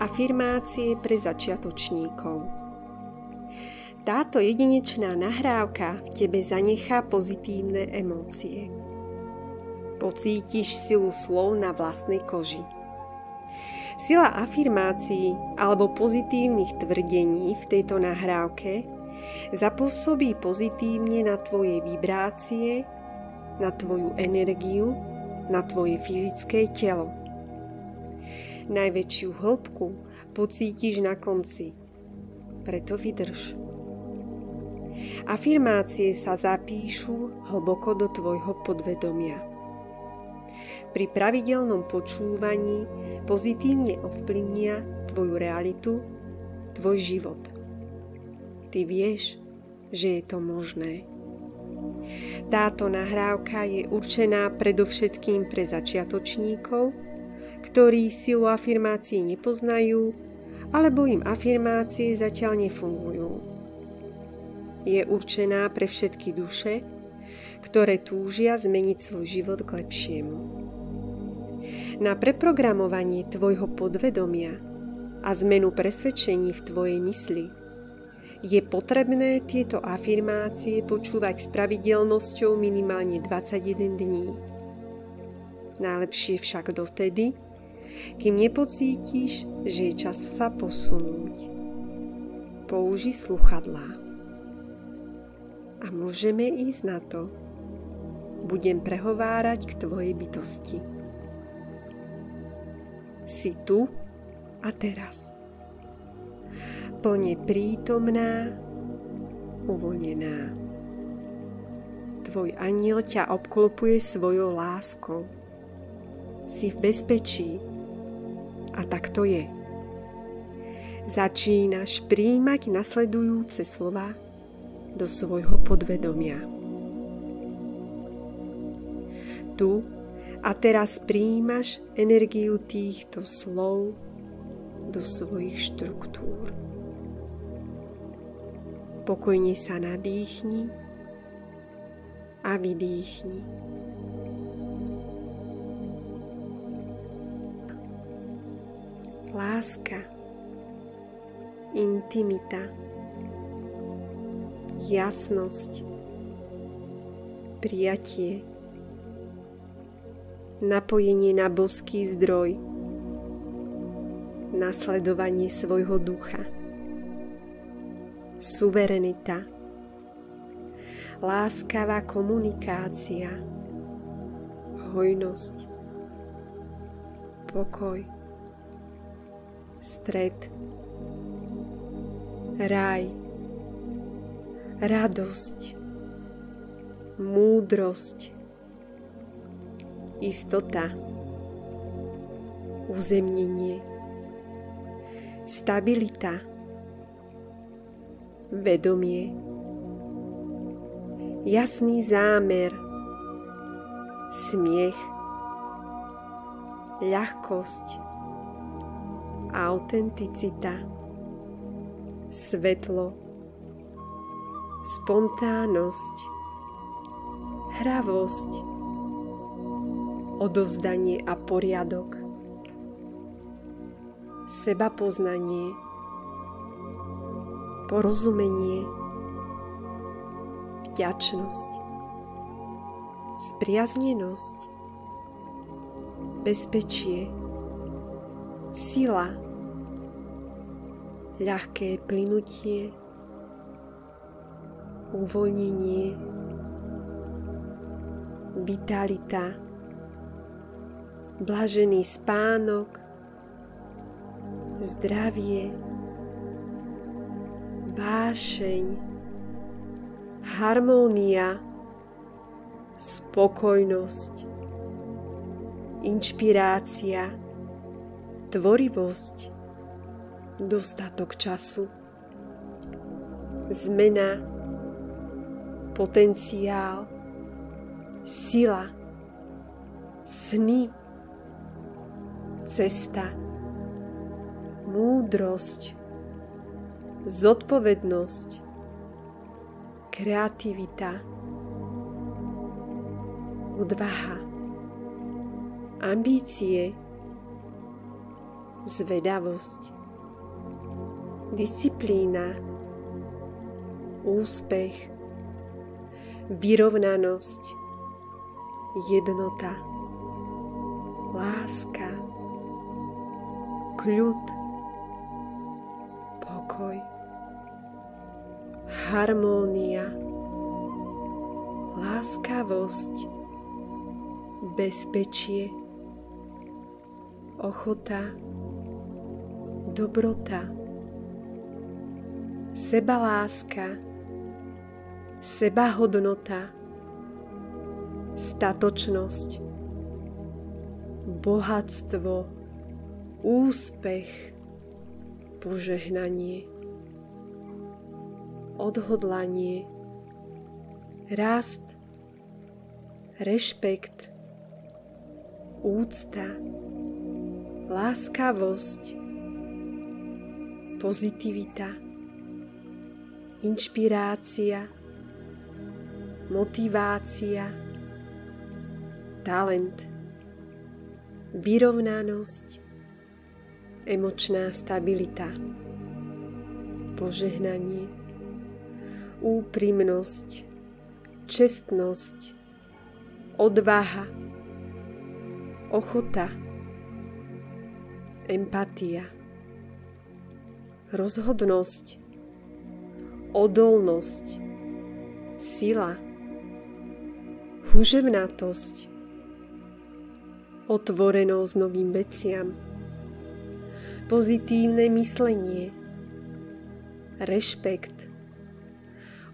Afirmácie pre začiatočníkov. Táto jedinečná nahrávka v tebe zanechá pozitívne emócie. Pocítiš silu slov na vlastnej koži. Sila afirmácií alebo pozitívnych tvrdení v tejto nahrávke zapôsobí pozitívne na tvoje vibrácie, na tvoju energiu, na tvoje fyzické telo. Najväčšiu hĺbku pocítiš na konci, preto vydrž. Afirmácie sa zapíšu hlboko do tvojho podvedomia. Pri pravidelnom počúvaní pozitívne ovplyvnia tvoju realitu, tvoj život. Ty vieš, že je to možné. Táto nahrávka je určená predovšetkým pre začiatočníkov, ktorí silu afirmácií nepoznajú, alebo im afirmácie zatiaľ nefungujú. Je určená pre všetky duše, ktoré túžia zmeniť svoj život k lepšiemu. Na preprogramovanie tvojho podvedomia a zmenu presvedčení v tvojej mysli je potrebné tieto afirmácie počúvať s pravidelnosťou minimálne 21 dní. Najlepšie však dovtedy, kým nepocítiš, že je čas sa posunúť. Použij sluchadlá. A môžeme ísť na to. Budem prehovárať k tvojej bytosti. Si tu a teraz. Plne prítomná, uvoľnená. Tvoj anjel ťa obklopuje svojou láskou. Si v bezpečí. A tak to je. Začínaš prijímať nasledujúce slova do svojho podvedomia. Tu a teraz prijímaš energiu týchto slov do svojich štruktúr. Pokojne sa nadýchni a vydýchni. Láska, intimita, jasnosť, prijatie, napojenie na božský zdroj, nasledovanie svojho ducha, suverenita, láskavá komunikácia, hojnosť, pokoj, stred, raj, radosť, múdrosť, istota, uzemnenie, stabilita, vedomie, jasný zámer, smiech, ľahkosť, autenticita, svetlo, spontánnosť, hravosť, odovzdanie a poriadok, sebapoznanie, porozumenie, vďačnosť, spriaznenosť, bezpečie, sila, ľahké plynutie, uvoľnenie, vitalita, blažený spánok, zdravie, vášeň, harmónia, spokojnosť, inšpirácia, tvorivosť, dostatok času, zmena, potenciál, sila, sny, cesta, múdrosť, zodpovednosť, kreativita, odvaha, ambície, zvedavosť, disciplína, úspech, vyrovnanosť, jednota, láska, kľud, pokoj, harmónia, láskavosť, bezpečie, ochota, dobrota, sebaláska, sebahodnota, statočnosť, bohatstvo, úspech, požehnanie, odhodlanie, rast, rešpekt, úcta, láskavosť, pozitivita, inšpirácia, motivácia, talent, vyrovnanosť, emočná stabilita, požehnanie, úprimnosť, čestnosť, odvaha, ochota, empatia, rozhodnosť, odolnosť, sila, huževnatosť, otvorenosť novým veciam, pozitívne myslenie, rešpekt,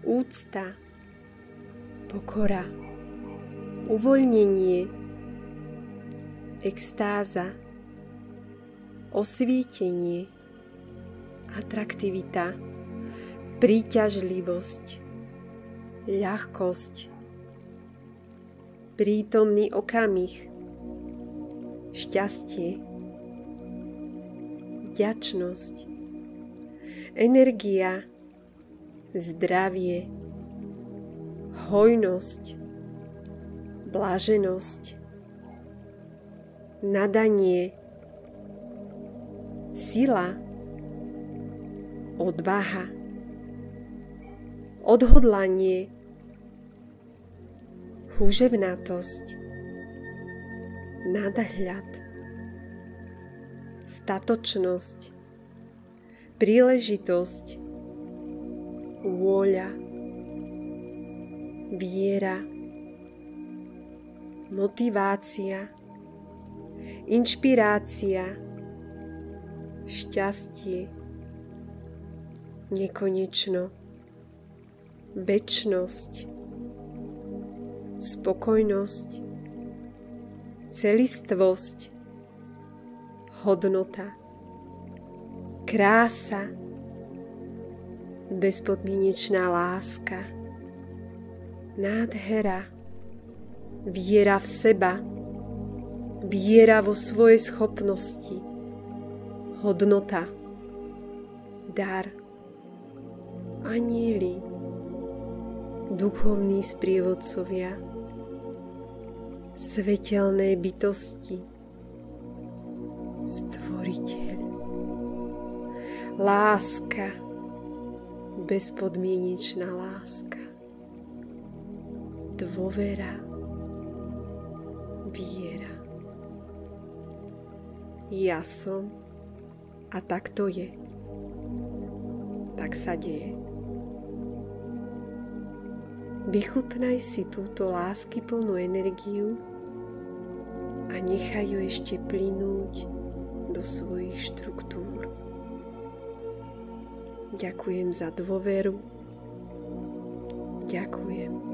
úcta, pokora, uvoľnenie, extáza, osvietenie, atraktivita, príťažlivosť, ľahkosť, prítomný okamih, šťastie, vďačnosť, energia, zdravie, hojnosť, blaženosť, nadanie, sila, odvaha, odhodlanie, húževnatosť, nadhľad, statočnosť, príležitosť, vôľa, viera, motivácia, inšpirácia, šťastie, nekonečno, večnosť, spokojnosť, celistvosť, hodnota, krása, bezpodmienečná láska, nádhera, viera v seba, viera vo svoje schopnosti, hodnota, dar, anjeli, duchovní sprievodcovia, svetelné bytosti, stvoriteľ, láska, bezpodmienečná láska, dôvera, viera. Ja som a tak to je. Tak sa deje. Vychutnaj si túto láskyplnú energiu a nechaj ju ešte plynúť do svojich štruktúr. Ďakujem za dôveru. Ďakujem.